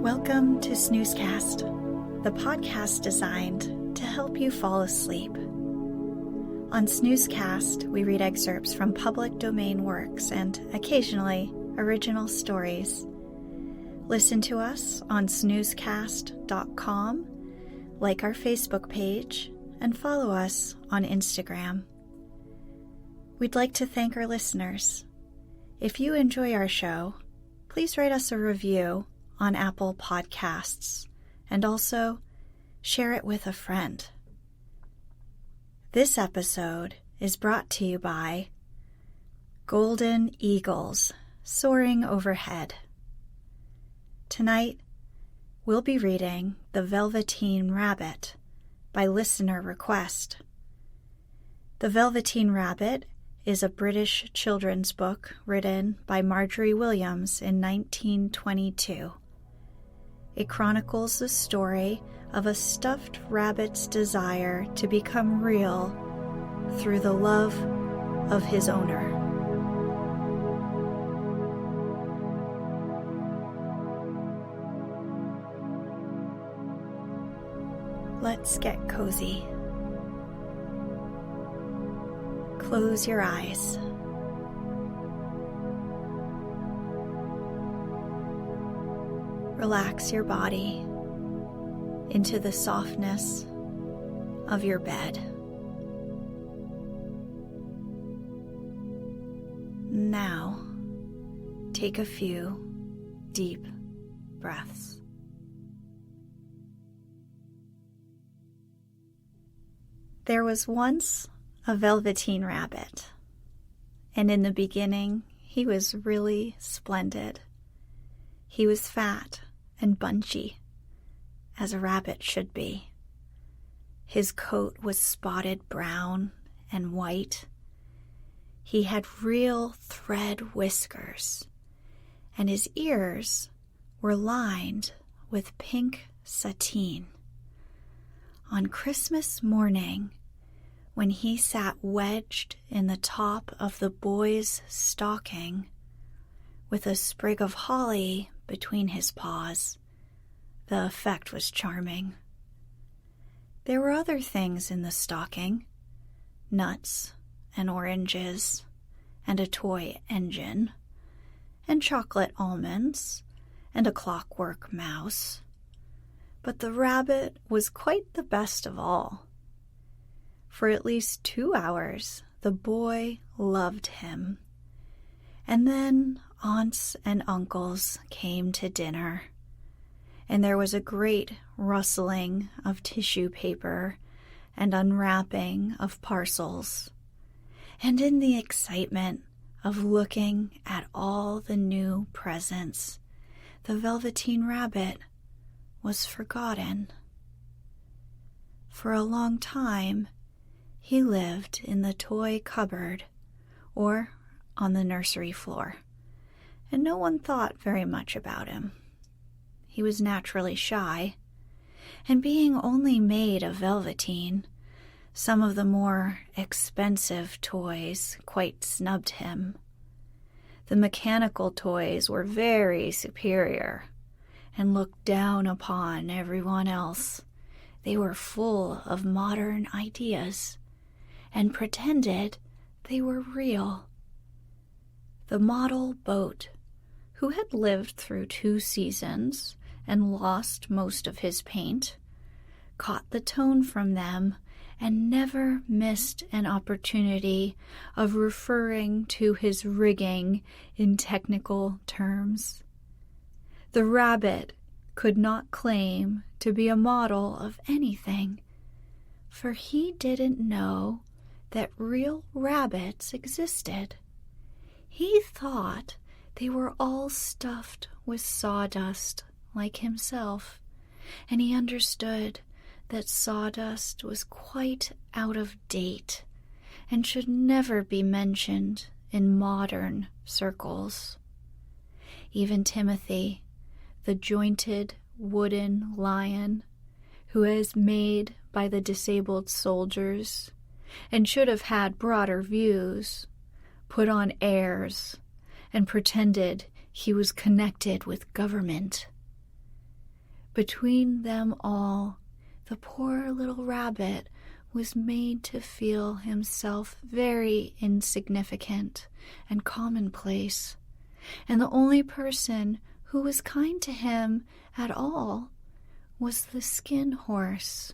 Welcome to Snoozecast, the podcast designed to help you fall asleep. On Snoozecast, we read excerpts from public domain works and, occasionally, original stories. Listen to us on snoozecast.com, like our Facebook page, and follow us on Instagram. We'd like to thank our listeners. If you enjoy our show, please write us a review on Apple Podcasts, and also share it with a friend. This episode is brought to you by Golden Eagles Soaring Overhead. Tonight, we'll be reading The Velveteen Rabbit by listener request. The Velveteen Rabbit is a British children's book written by Marjorie Williams in 1922. It chronicles the story of a stuffed rabbit's desire to become real through the love of his owner. Let's get cozy. Close your eyes. Relax your body into the softness of your bed. Now, take a few deep breaths. There was once a Velveteen Rabbit, and in the beginning, he was really splendid. He was fat and bunchy, as a rabbit should be. His coat was spotted brown and white. He had real thread whiskers, and his ears were lined with pink sateen. On Christmas morning, when he sat wedged in the top of the boy's stocking, with a sprig of holly between his paws, the effect was charming. There were other things in the stocking, nuts and oranges, and a toy engine, and chocolate almonds, and a clockwork mouse. But the rabbit was quite the best of all. For at least 2 hours, the boy loved him. And then aunts and uncles came to dinner, and there was a great rustling of tissue paper and unwrapping of parcels. And in the excitement of looking at all the new presents, the Velveteen Rabbit was forgotten. For a long time, he lived in the toy cupboard or on the nursery floor, and no one thought very much about him. He was naturally shy, and being only made of velveteen, some of the more expensive toys quite snubbed him. The mechanical toys were very superior and looked down upon everyone else. They were full of modern ideas and pretended they were real. The model boat, who had lived through 2 seasons and lost most of his paint, caught the tone from them and never missed an opportunity of referring to his rigging in technical terms. The rabbit could not claim to be a model of anything, for he didn't know that real rabbits existed. He thought They were all stuffed with sawdust like himself, and he understood that sawdust was quite out of date and should never be mentioned in modern circles. Even Timothy, the jointed wooden lion who is made by the disabled soldiers and should have had broader views, put on airs and pretended he was connected with government. Between them all, the poor little rabbit was made to feel himself very insignificant and commonplace, and the only person who was kind to him at all was the Skin Horse.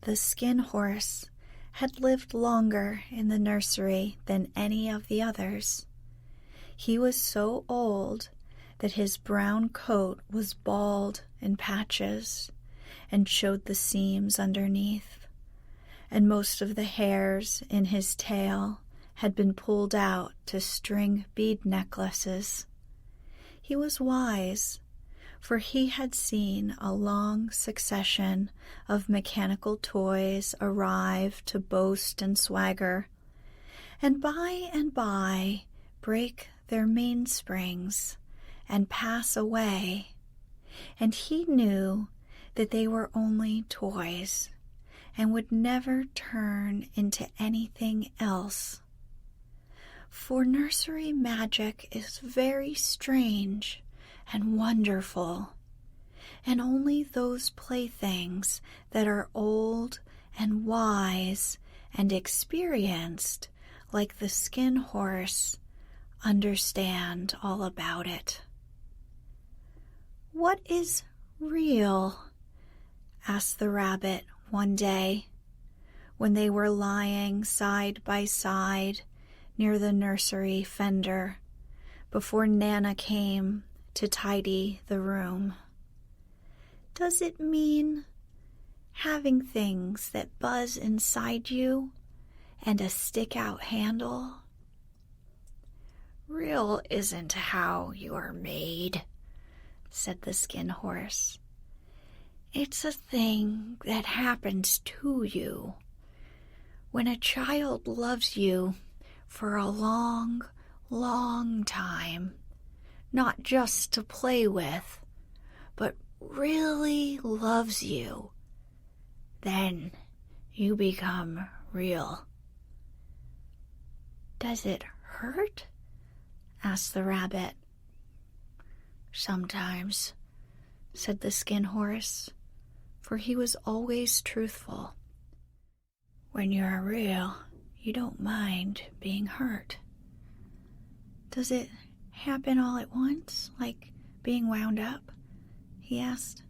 The Skin Horse had lived longer in the nursery than any of the others. He was so old that his brown coat was bald in patches and showed the seams underneath, and most of the hairs in his tail had been pulled out to string bead necklaces. He was wise, for he had seen a long succession of mechanical toys arrive to boast and swagger, and by break their mainsprings and pass away, and he knew that they were only toys and would never turn into anything else. For nursery magic is very strange and wonderful, and only those playthings that are old and wise and experienced, like the Skin Horse, understand all about it. "What is real?" asked the rabbit one day, when they were lying side by side near the nursery fender before Nana came to tidy the room. "Does it mean having things that buzz inside you and a stick-out handle?" "Real isn't how you are made," said the Skin Horse. "It's a thing that happens to you. When a child loves you for a long, long time, not just to play with, but really loves you, then you become real." "Does it hurt?" asked the rabbit. "Sometimes," said the Skin Horse, for he was always truthful. "When you're real, you don't mind being hurt." "Does it happen all at once, like being wound up?" he asked.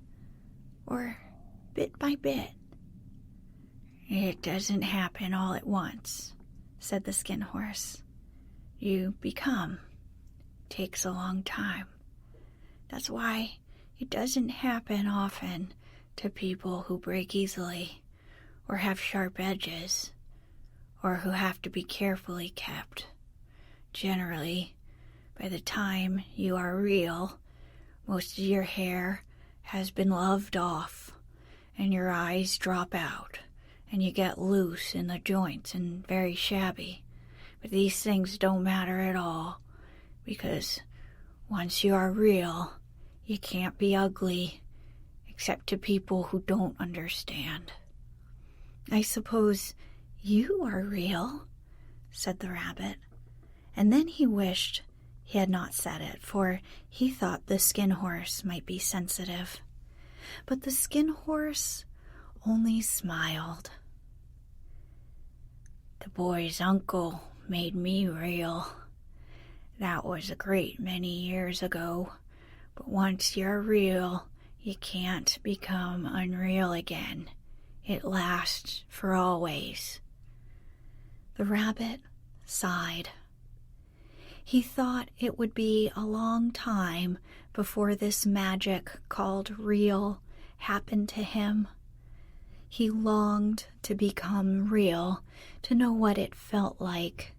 "Or bit by bit?" "It doesn't happen all at once," said the Skin Horse. "You become. Takes a long time. That's why it doesn't happen often to people who break easily, or have sharp edges, or who have to be carefully kept. Generally, by the time you are real, most of your hair has been loved off, and your eyes drop out, and you get loose in the joints and very shabby. But these things don't matter at all, because once you are real, you can't be ugly, except to people who don't understand." "I suppose you are real," said the rabbit, and then he wished he had not said it, for he thought the Skin Horse might be sensitive. But the Skin Horse only smiled. "The boy's uncle made me real. That was a great many years ago, but once you're real, you can't become unreal again. It lasts for always." The rabbit sighed. He thought it would be a long time before this magic called real happened to him. He longed to become real, to know what it felt like,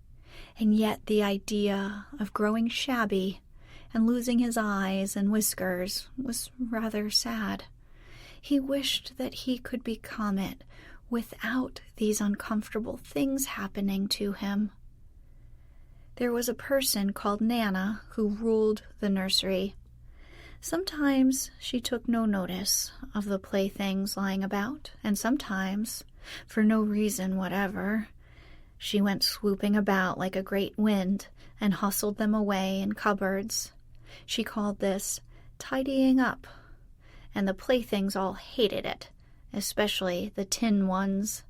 And yet the idea of growing shabby and losing his eyes and whiskers was rather sad. He wished that he could become it without these uncomfortable things happening to him. There was a person called Nana who ruled the nursery. Sometimes she took no notice of the playthings lying about, and sometimes, for no reason whatever, she went swooping about like a great wind and hustled them away in cupboards. She called this tidying up, and the playthings all hated it, especially the tin ones.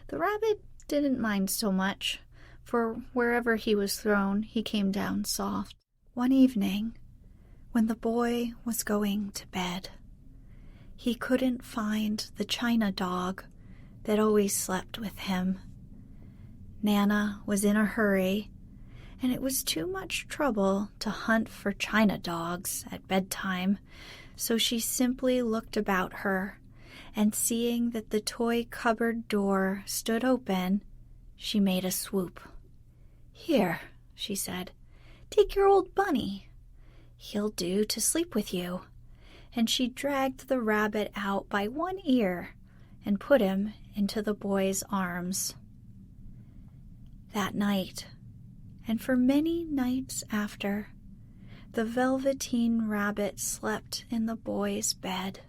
The rabbit didn't mind so much, for wherever he was thrown, he came down soft. One evening, when the boy was going to bed, he couldn't find the china dog that always slept with him. Nana was in a hurry, and it was too much trouble to hunt for china dogs at bedtime, so she simply looked about her, and seeing that the toy cupboard door stood open, she made a swoop. "Here," she said, "take your old bunny. He'll do to sleep with you." And she dragged the rabbit out by one ear and put him into the boy's arms. That night, and for many nights after, the Velveteen Rabbit slept in the boy's bed.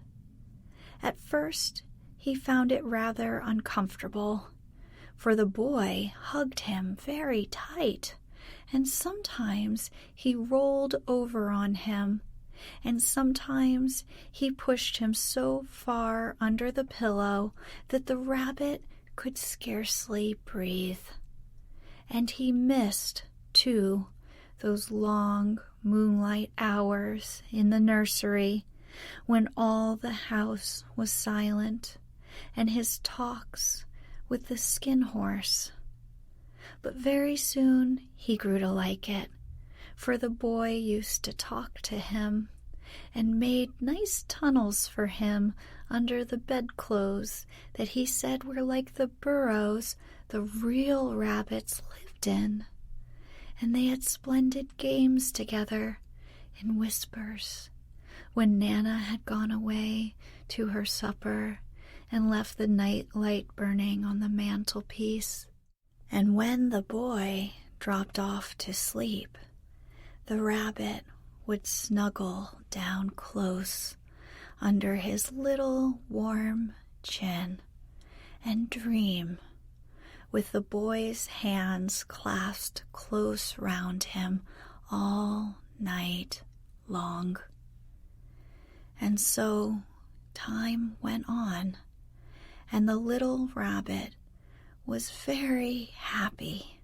At first, he found it rather uncomfortable, for the boy hugged him very tight, and sometimes he rolled over on him, and sometimes he pushed him so far under the pillow that the rabbit could scarcely breathe. And he missed, too, those long moonlight hours in the nursery when all the house was silent, and his talks with the skin horse. But very soon he grew to like it, for the boy used to talk to him and made nice tunnels for him under the bedclothes that he said were like the burrows the real rabbits lived in. And they had splendid games together in whispers when Nana had gone away to her supper and left the night light burning on the mantelpiece. And when the boy dropped off to sleep, the rabbit would snuggle down close under his little warm chin and dream, with the boy's hands clasped close round him all night long. And so time went on, and the little rabbit was very happy.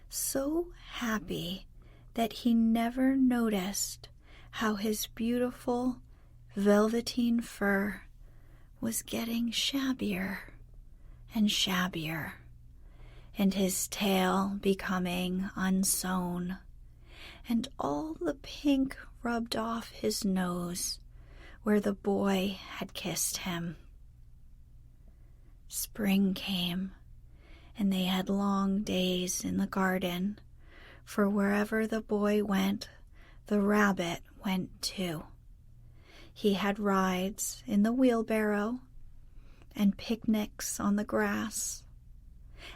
So happy that he never noticed how his beautiful velveteen fur was getting shabbier and shabbier, and his tail becoming unsewn, and all the pink rubbed off his nose where the boy had kissed him. Spring came, and they had long days in the garden, for wherever the boy went, the rabbit went too. He had rides in the wheelbarrow, and picnics on the grass,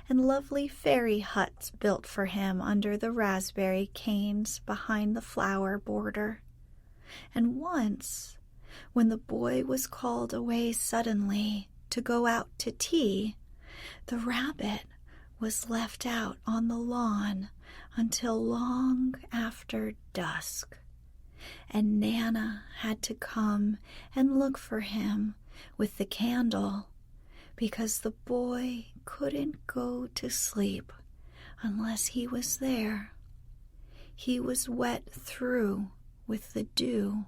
and lovely fairy huts built for him under the raspberry canes behind the flower border. And once, when the boy was called away suddenly to go out to tea, the rabbit was left out on the lawn until long after dusk, and Nana had to come and look for him with the candle, because the boy couldn't go to sleep unless he was there. He was wet through with the dew,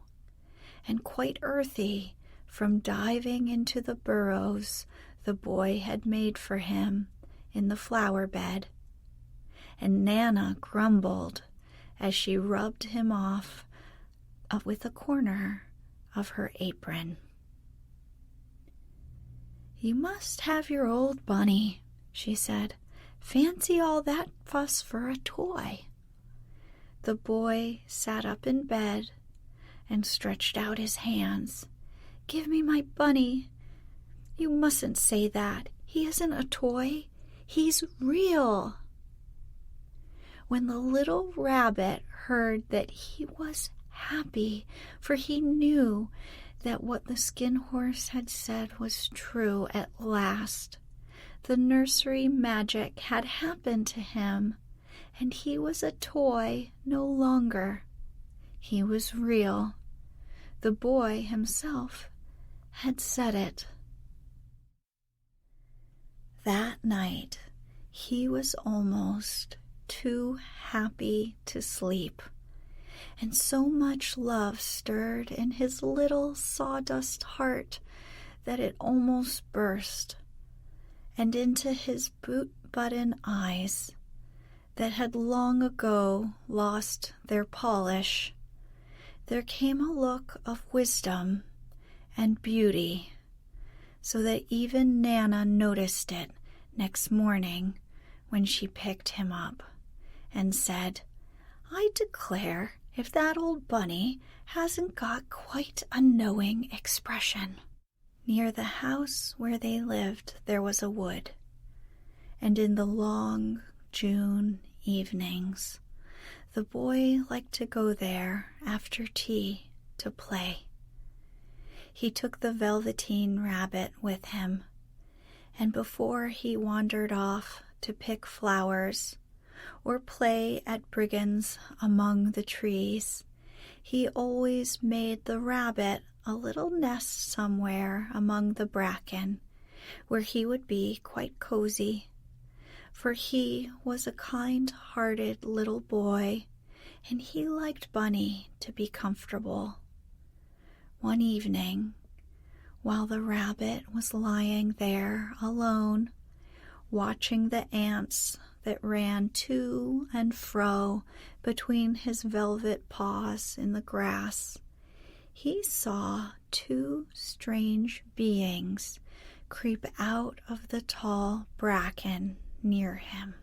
and quite earthy from diving into the burrows the boy had made for him in the flower bed. And Nana grumbled as she rubbed him off with a corner of her apron. "You must have your old bunny," she said. Fancy all that fuss for a toy." The boy sat up in bed and stretched out his hands. "Give me my bunny. You mustn't say that. He isn't a toy. He's real." When the little rabbit heard that, he was happy, for he knew that what the Skin Horse had said was true at last. The nursery magic had happened to him, and he was a toy no longer. He was real. The boy himself had said it. That night, he was almost too happy to sleep, and so much love stirred in his little sawdust heart that it almost burst, and into his boot-button eyes that had long ago lost their polish, there came a look of wisdom and beauty, so that even Nana noticed it next morning when she picked him up and said, "I declare if that old bunny hasn't got quite a knowing expression." Near the house where they lived there was a wood, and in the long June evenings the boy liked to go there after tea to play. He took the Velveteen Rabbit with him, and before he wandered off to pick flowers or play at brigands among the trees, he always made the rabbit a little nest somewhere among the bracken, where he would be quite cozy, for he was a kind-hearted little boy, and he liked Bunny to be comfortable. One evening, while the rabbit was lying there alone, watching the ants that ran to and fro between his velvet paws in the grass, he saw two strange beings creep out of the tall bracken near him.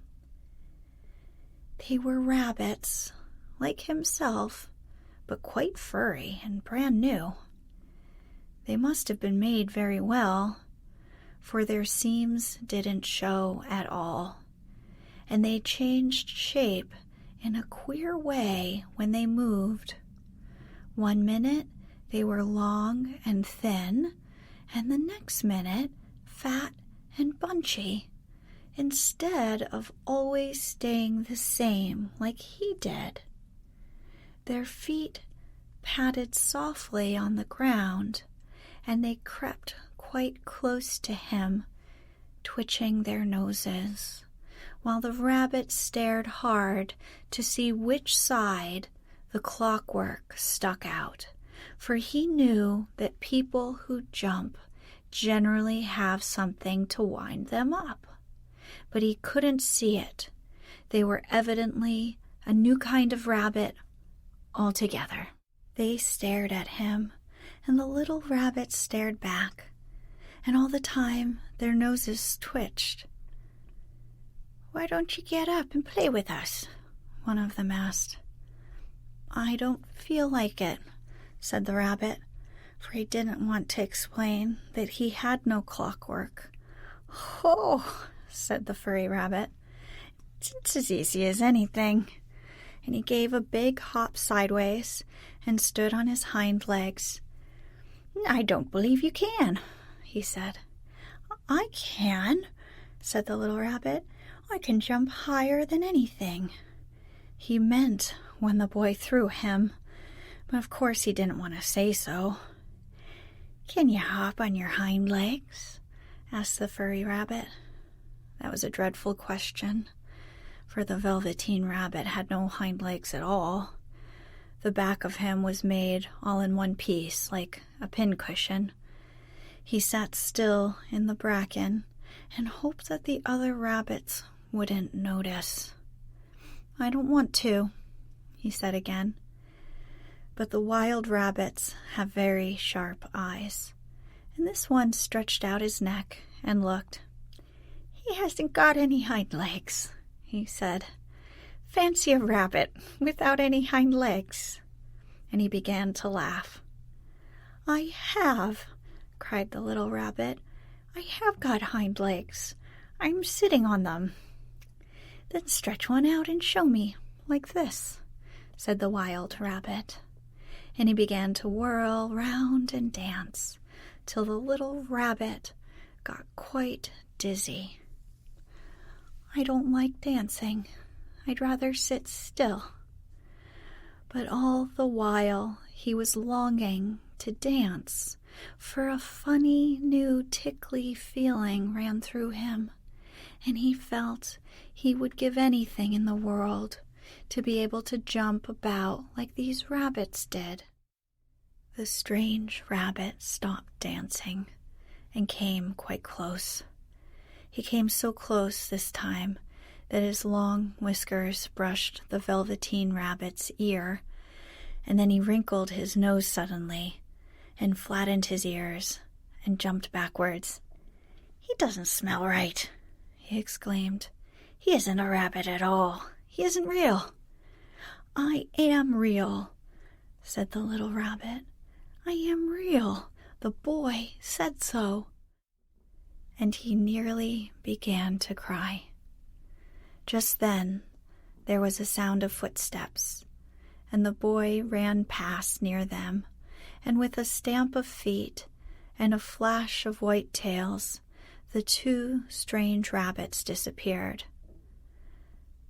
They were rabbits, like himself, but quite furry and brand new. They must have been made very well, for their seams didn't show at all, and they changed shape in a queer way when they moved. One minute they were long and thin, and the next minute fat and bunchy, instead of always staying the same like he did. Their feet patted softly on the ground, and they crept quite close to him, twitching their noses, while the rabbit stared hard to see which side the clockwork stuck out, for he knew that people who jump generally have something to wind them up. But he couldn't see it. They were evidently a new kind of rabbit altogether. They stared at him, and the little rabbit stared back, and all the time their noses twitched. "Why don't you get up and play with us?" one of them asked. "I don't feel like it," said the rabbit, for he didn't want to explain that he had no clockwork. "Oh," said the furry rabbit, "it's as easy as anything." And he gave a big hop sideways and stood on his hind legs. "I don't believe you can," he said. "I can," said the little rabbit. "I can jump higher than anything." He meant when the boy threw him, but of course he didn't want to say so. "Can you hop on your hind legs?" asked the furry rabbit. That was a dreadful question, for the Velveteen Rabbit had no hind legs at all. The back of him was made all in one piece, like a pincushion. He sat still in the bracken and hoped that the other rabbits wouldn't notice. "I don't want to," he said again. But the wild rabbits have very sharp eyes, and this one stretched out his neck and looked. He hasn't got any hind legs, he said. Fancy a rabbit without any hind legs. And he began to laugh. I have, cried the little rabbit. I have got hind legs. I'm sitting on them. Then stretch one out and show me, like this, said the wild rabbit. And he began to whirl round and dance till the little rabbit got quite dizzy. I don't like dancing. I'd rather sit still. But all the while he was longing to dance, for a funny new tickly feeling ran through him, and he felt he would give anything in the world to be able to jump about like these rabbits did. The strange rabbit stopped dancing and came quite close. He came so close this time that his long whiskers brushed the Velveteen Rabbit's ear, and then he wrinkled his nose suddenly and flattened his ears and jumped backwards. He doesn't smell right, he exclaimed. He isn't a rabbit at all. He isn't real. I am real, said the little rabbit. I am real. The boy said so. And he nearly began to cry. Just then there was a sound of footsteps, and the boy ran past near them, and with a stamp of feet and a flash of white tails, the two strange rabbits disappeared.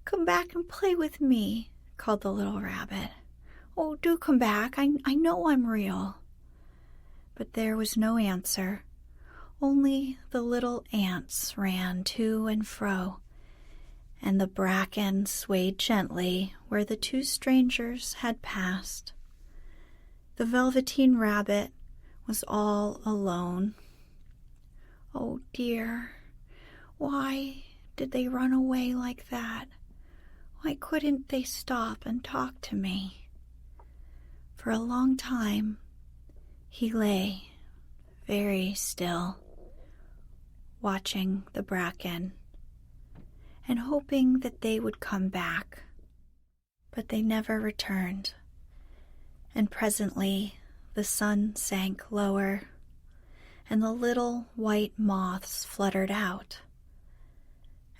Come back and play with me, called the little rabbit. Oh, do come back. I know I'm real. But there was no answer. Only the little ants ran to and fro, and the bracken swayed gently where the two strangers had passed. The Velveteen Rabbit was all alone. Oh dear, why did they run away like that? Why couldn't they stop and talk to me? For a long time he lay very still, watching the bracken and hoping that they would come back. But they never returned, and presently the sun sank lower and the little white moths fluttered out,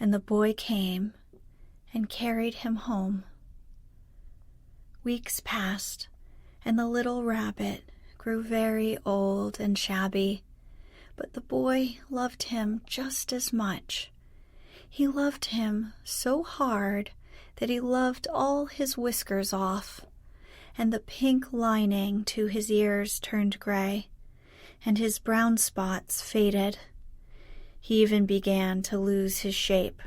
and the boy came and carried him home. Weeks passed, and the little rabbit grew very old and shabby, but the boy loved him just as much. He loved him so hard that he loved all his whiskers off, and the pink lining to his ears turned gray, and his brown spots faded. He even began to lose his shape,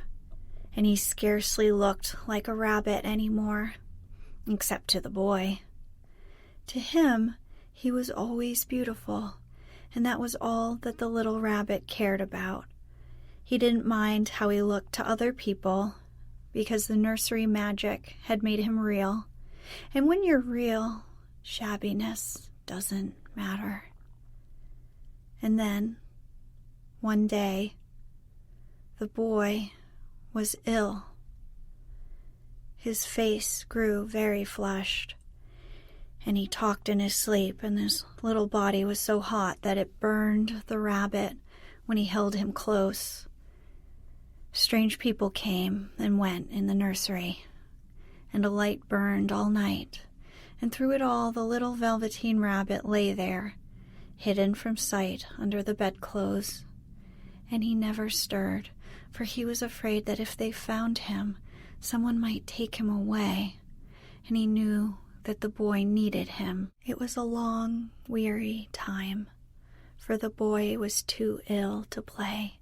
and he scarcely looked like a rabbit anymore, except to the boy. To him, he was always beautiful, and that was all that the little rabbit cared about. He didn't mind how he looked to other people, because the nursery magic had made him real, and when you're real, shabbiness doesn't matter. And then, one day, the boy was ill. His face grew very flushed, and he talked in his sleep, and his little body was so hot that it burned the rabbit when he held him close. Strange people came and went in the nursery, and a light burned all night, and through it all the little Velveteen Rabbit lay there, hidden from sight under the bedclothes, and he never stirred, for he was afraid that if they found him, someone might take him away, and he knew that the boy needed him. It was a long, weary time, for the boy was too ill to play,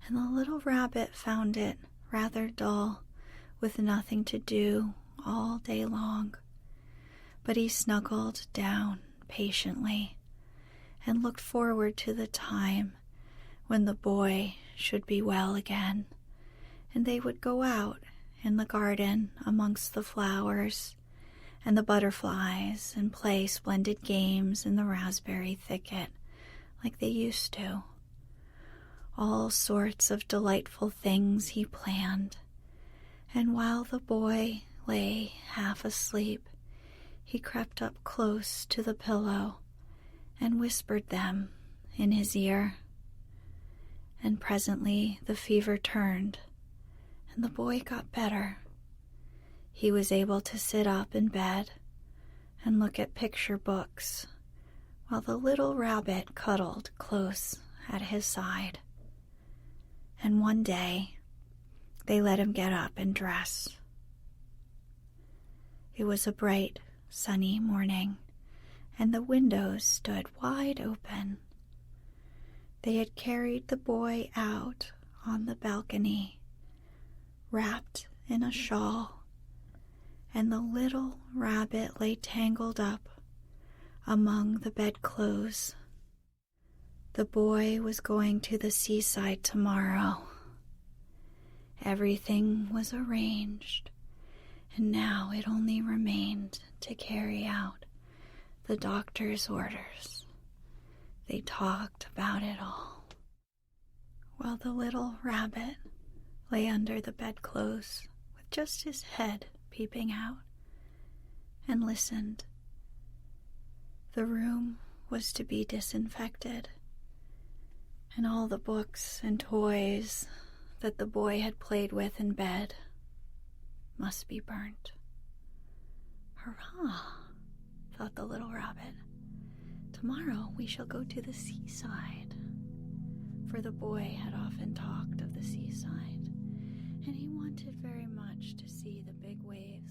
and the little rabbit found it rather dull, with nothing to do all day long. But he snuggled down patiently and looked forward to the time when the boy should be well again, and they would go out in the garden amongst the flowers and the butterflies and play splendid games in the raspberry thicket like they used to. All sorts of delightful things he planned, and while the boy lay half asleep, he crept up close to the pillow and whispered them in his ear. And presently the fever turned, and the boy got better. He was able to sit up in bed and look at picture books, while the little rabbit cuddled close at his side. And one day, they let him get up and dress. It was a bright, sunny morning, and the windows stood wide open. They had carried the boy out on the balcony, wrapped in a shawl, and the little rabbit lay tangled up among the bedclothes. The boy was going to the seaside tomorrow. Everything was arranged, and now it only remained to carry out the doctor's orders. They talked about it all, while the little rabbit lay under the bedclothes with just his head peeping out, and listened. The room was to be disinfected, and all the books and toys that the boy had played with in bed must be burnt. Hurrah, thought the little rabbit. Tomorrow we shall go to the seaside. For the boy had often talked of the seaside, and he wanted very much to see the big waves